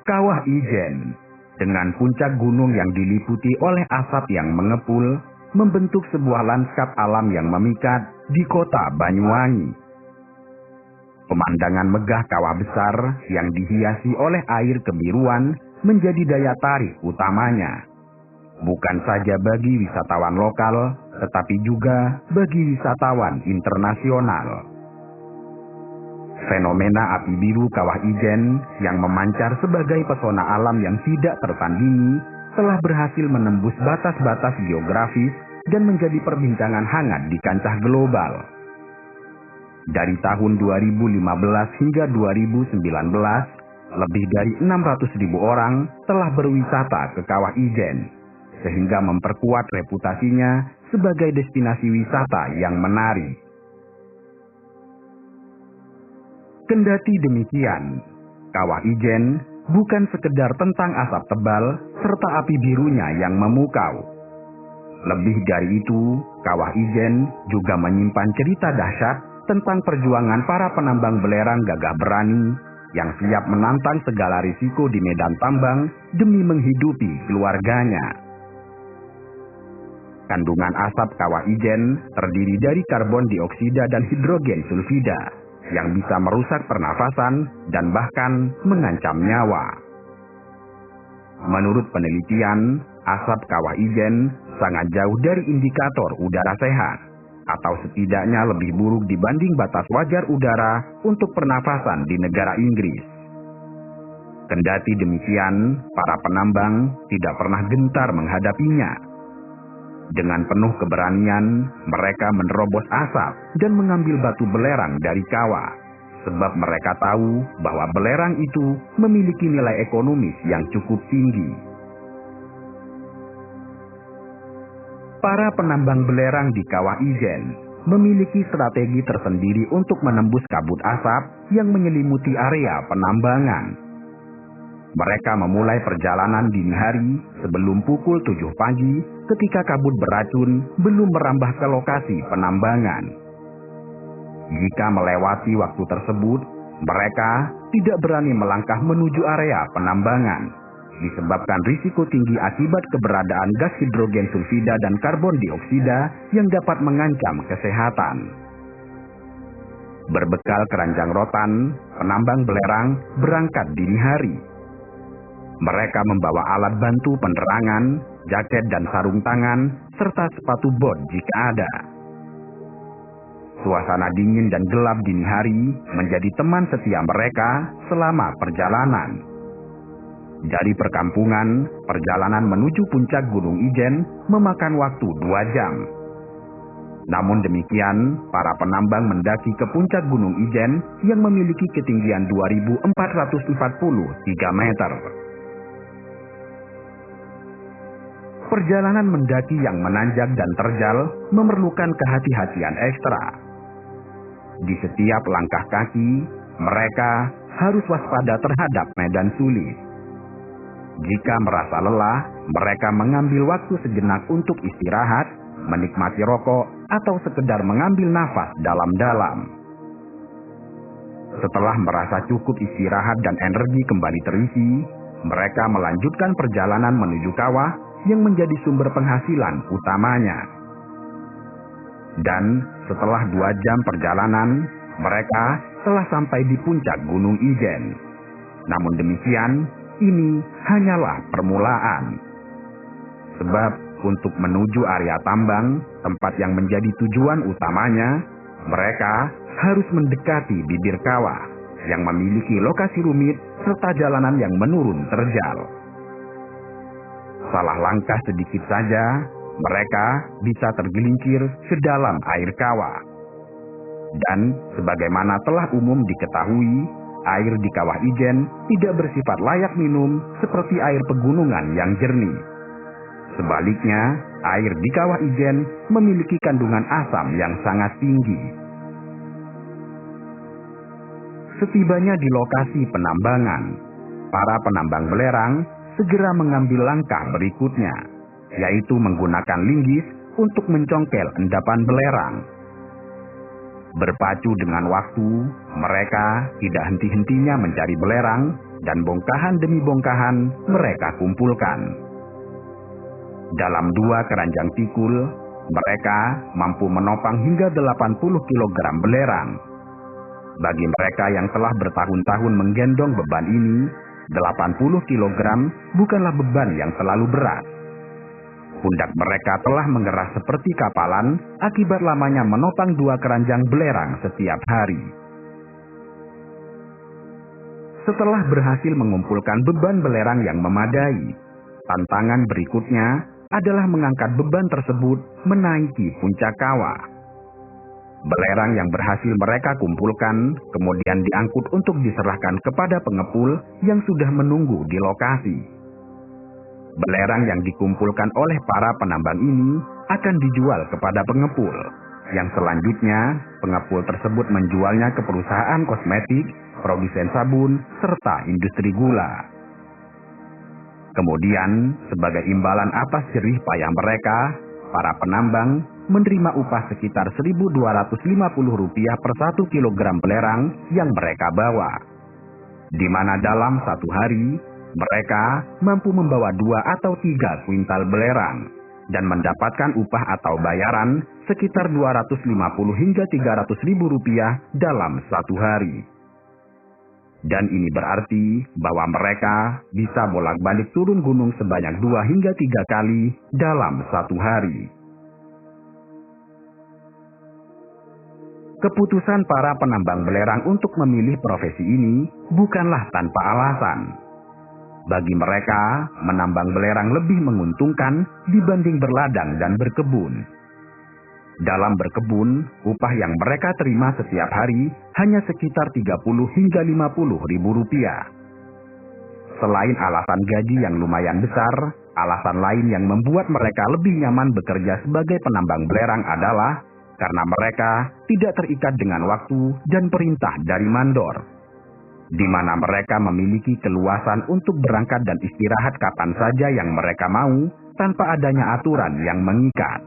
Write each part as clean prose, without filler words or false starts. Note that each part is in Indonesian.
Kawah Ijen, dengan puncak gunung yang diliputi oleh asap yang mengepul, membentuk sebuah landskap alam yang memikat di kota Banyuwangi. Pemandangan megah kawah besar yang dihiasi oleh air kebiruan menjadi daya tarik utamanya. Bukan saja bagi wisatawan lokal, tetapi juga bagi wisatawan internasional. Fenomena api biru Kawah Ijen yang memancar sebagai pesona alam yang tidak tertandingi telah berhasil menembus batas-batas geografis dan menjadi perbincangan hangat di kancah global. Dari tahun 2015 hingga 2019, lebih dari 600.000 orang telah berwisata ke Kawah Ijen, sehingga memperkuat reputasinya sebagai destinasi wisata yang menarik. Kendati demikian, Kawah Ijen bukan sekedar tentang asap tebal serta api birunya yang memukau. Lebih dari itu, Kawah Ijen juga menyimpan cerita dahsyat tentang perjuangan para penambang belerang gagah berani yang siap menantang segala risiko di medan tambang demi menghidupi keluarganya. Kandungan asap Kawah Ijen terdiri dari karbon dioksida dan hidrogen sulfida yang bisa merusak pernafasan dan bahkan mengancam nyawa. Menurut penelitian, asap Kawah Ijen sangat jauh dari indikator udara sehat, atau setidaknya lebih buruk dibanding batas wajar udara untuk pernafasan di negara Inggris. Kendati demikian, para penambang tidak pernah gentar menghadapinya. Dengan penuh keberanian, mereka menerobos asap dan mengambil batu belerang dari kawah, sebab mereka tahu bahwa belerang itu memiliki nilai ekonomis yang cukup tinggi. Para penambang belerang di Kawah Ijen memiliki strategi tersendiri untuk menembus kabut asap yang menyelimuti area penambangan. Mereka memulai perjalanan dini hari sebelum pukul 7 pagi ketika kabut beracun belum merambah ke lokasi penambangan. Jika melewati waktu tersebut, mereka tidak berani melangkah menuju area penambangan, disebabkan risiko tinggi akibat keberadaan gas hidrogen sulfida dan karbon dioksida yang dapat mengancam kesehatan. Berbekal keranjang rotan, penambang belerang berangkat dini hari. Mereka membawa alat bantu penerangan, jaket dan sarung tangan, serta sepatu bot jika ada. Suasana dingin dan gelap dini hari menjadi teman setia mereka selama perjalanan. Dari perkampungan, perjalanan menuju puncak Gunung Ijen memakan waktu 2 jam. Namun demikian, para penambang mendaki ke puncak Gunung Ijen yang memiliki ketinggian 2.443 meter. Perjalanan mendaki yang menanjak dan terjal memerlukan kehati-hatian ekstra. Di setiap langkah kaki, mereka harus waspada terhadap medan sulit. Jika merasa lelah, mereka mengambil waktu sejenak untuk istirahat, menikmati rokok, atau sekedar mengambil nafas dalam-dalam. Setelah merasa cukup istirahat dan energi kembali terisi, mereka melanjutkan perjalanan menuju kawah yang menjadi sumber penghasilan utamanya. Dan setelah 2 jam perjalanan, mereka telah sampai di puncak Gunung Ijen. Namun demikian, ini hanyalah permulaan. Sebab untuk menuju area tambang, tempat yang menjadi tujuan utamanya, mereka harus mendekati bibir kawah yang memiliki lokasi rumit serta jalanan yang menurun terjal. Salah langkah sedikit saja, mereka bisa tergelincir ke dalam air kawah. Dan sebagaimana telah umum diketahui, air di Kawah Ijen tidak bersifat layak minum seperti air pegunungan yang jernih. Sebaliknya, air di Kawah Ijen memiliki kandungan asam yang sangat tinggi. Setibanya di lokasi penambangan, para penambang belerang segera mengambil langkah berikutnya, yaitu menggunakan linggis untuk mencongkel endapan belerang. Berpacu dengan waktu, mereka tidak henti-hentinya mencari belerang dan bongkahan demi bongkahan mereka kumpulkan. Dalam 2 keranjang pikul, mereka mampu menopang hingga 80 kilogram belerang. Bagi mereka yang telah bertahun-tahun menggendong beban ini, 80 kilogram bukanlah beban yang terlalu berat. Pundak mereka telah mengeras seperti kapalan akibat lamanya menopang 2 keranjang belerang setiap hari. Setelah berhasil mengumpulkan beban belerang yang memadai, tantangan berikutnya adalah mengangkat beban tersebut menaiki puncak kawah. Belerang yang berhasil mereka kumpulkan kemudian diangkut untuk diserahkan kepada pengepul yang sudah menunggu di lokasi. Belerang yang dikumpulkan oleh para penambang ini akan dijual kepada pengepul, yang selanjutnya pengepul tersebut menjualnya ke perusahaan kosmetik, produsen sabun, serta industri gula. Kemudian, sebagai imbalan atas jerih payah mereka, para penambang menerima upah sekitar Rp1.250 per 1 kilogram belerang yang mereka bawa, di mana dalam satu hari mereka mampu membawa 2 atau 3 kuintal belerang dan mendapatkan upah atau bayaran sekitar Rp250 hingga Rp300.000 dalam satu hari. Dan ini berarti bahwa mereka bisa bolak-balik turun gunung sebanyak 2 hingga 3 kali dalam satu hari. Keputusan para penambang belerang untuk memilih profesi ini bukanlah tanpa alasan. Bagi mereka, menambang belerang lebih menguntungkan dibanding berladang dan berkebun. Dalam berkebun, upah yang mereka terima setiap hari hanya sekitar 30 hingga 50 ribu rupiah. Selain alasan gaji yang lumayan besar, alasan lain yang membuat mereka lebih nyaman bekerja sebagai penambang belerang adalah karena mereka tidak terikat dengan waktu dan perintah dari mandor, di mana mereka memiliki keluasan untuk berangkat dan istirahat kapan saja yang mereka mau tanpa adanya aturan yang mengikat.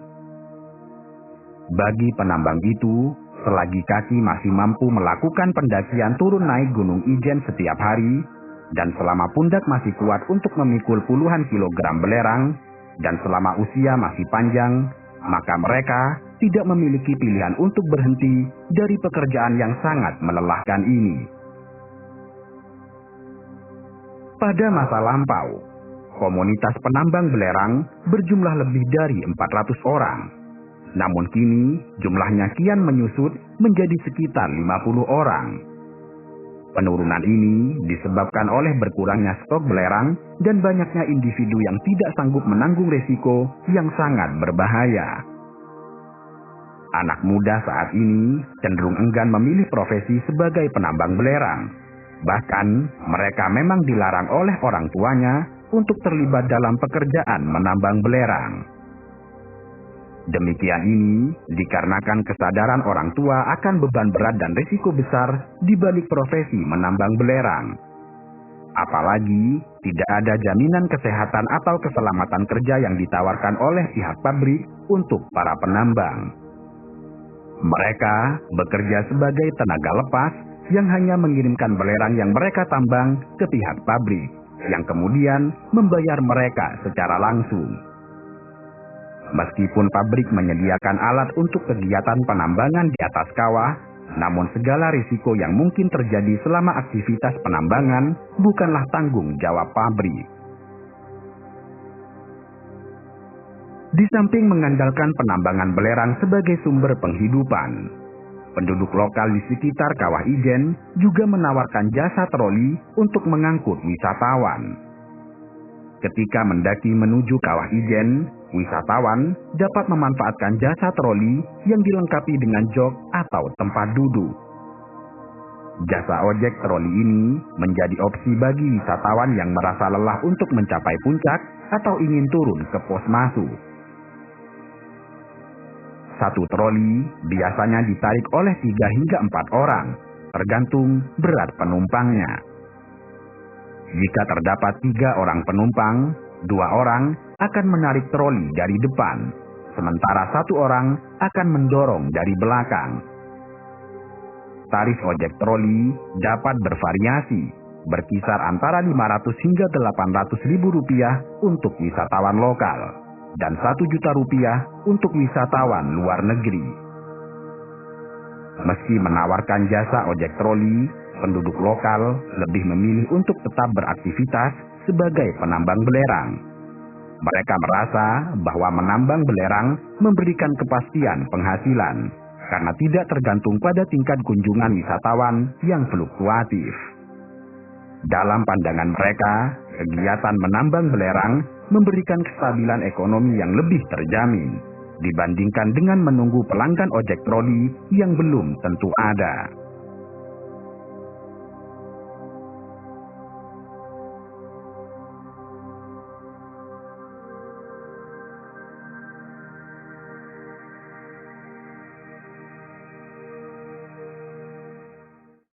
Bagi penambang itu, selagi kaki masih mampu melakukan pendakian turun naik Gunung Ijen setiap hari, dan selama pundak masih kuat untuk memikul puluhan kilogram belerang, dan selama usia masih panjang, maka mereka tidak memiliki pilihan untuk berhenti dari pekerjaan yang sangat melelahkan ini. Pada masa lampau, komunitas penambang belerang berjumlah lebih dari 400 orang. Namun kini jumlahnya kian menyusut menjadi sekitar 50 orang. Penurunan ini disebabkan oleh berkurangnya stok belerang dan banyaknya individu yang tidak sanggup menanggung resiko yang sangat berbahaya. Anak muda saat ini cenderung enggan memilih profesi sebagai penambang belerang. Bahkan mereka memang dilarang oleh orang tuanya untuk terlibat dalam pekerjaan menambang belerang. Demikian ini dikarenakan kesadaran orang tua akan beban berat dan risiko besar di balik profesi menambang belerang. Apalagi tidak ada jaminan kesehatan atau keselamatan kerja yang ditawarkan oleh pihak pabrik untuk para penambang. Mereka bekerja sebagai tenaga lepas yang hanya mengirimkan belerang yang mereka tambang ke pihak pabrik, yang kemudian membayar mereka secara langsung. Meskipun pabrik menyediakan alat untuk kegiatan penambangan di atas kawah, namun segala risiko yang mungkin terjadi selama aktivitas penambangan bukanlah tanggung jawab pabrik. Di samping mengandalkan penambangan belerang sebagai sumber penghidupan, penduduk lokal di sekitar Kawah Ijen juga menawarkan jasa troli untuk mengangkut wisatawan. Ketika mendaki menuju Kawah Ijen, wisatawan dapat memanfaatkan jasa troli yang dilengkapi dengan jok atau tempat duduk. Jasa ojek troli ini menjadi opsi bagi wisatawan yang merasa lelah untuk mencapai puncak atau ingin turun ke pos masuk. Satu troli biasanya ditarik oleh 3 hingga 4 orang, tergantung berat penumpangnya. Jika terdapat 3 orang penumpang, 2 orang akan menarik troli dari depan, sementara 1 orang akan mendorong dari belakang. Tarif ojek troli dapat bervariasi, berkisar antara 500 hingga 800 ribu rupiah untuk wisatawan lokal, dan 1 juta rupiah untuk wisatawan luar negeri. Meski menawarkan jasa ojek troli, penduduk lokal lebih memilih untuk tetap beraktivitas sebagai penambang belerang. Mereka merasa bahwa menambang belerang memberikan kepastian penghasilan karena tidak tergantung pada tingkat kunjungan wisatawan yang fluktuatif. Dalam pandangan mereka, kegiatan menambang belerang memberikan kestabilan ekonomi yang lebih terjamin dibandingkan dengan menunggu pelanggan ojek troli yang belum tentu ada.